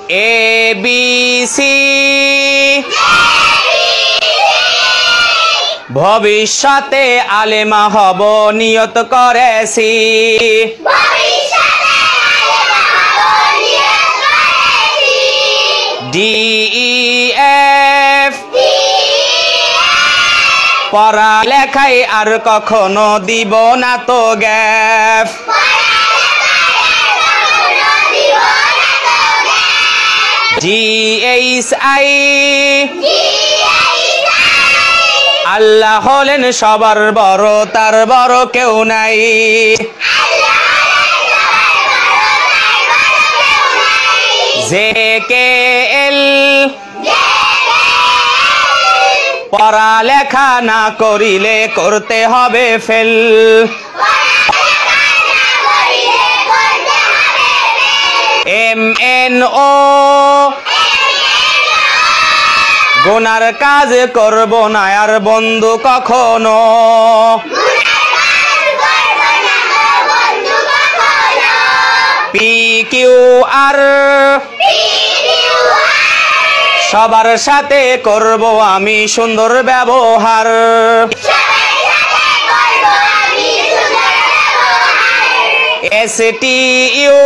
ABC ভবিষ্যতে আলেমা হব নিয়ত করেছি DEF পড়ালেখায় আর কখনো দিব না তো গ্যাপ GHI আল্লাহ হলেন সবার বড় তার বড় কেউ নাই JKL পড়ালেখা না করিলে করতে হবে ফেল MNO গুনার কাজ করব না আর বন্ধু কখনো PQR সবার সাথে করব আমি সুন্দর ব্যবহার STU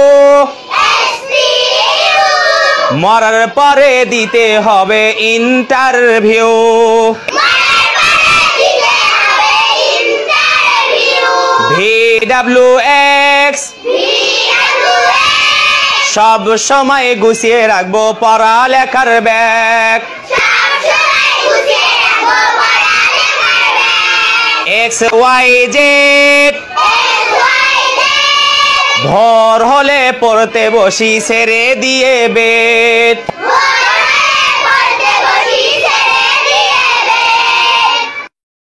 মরার পরে দিতে হবে ইন্টারভিউ VWX সব সময় গুছিয়ে রাখবো পড়ালেখার ব্যাগ XYZ ভোর হলে পড়তে বসি ছেড়ে দিয়ে বেড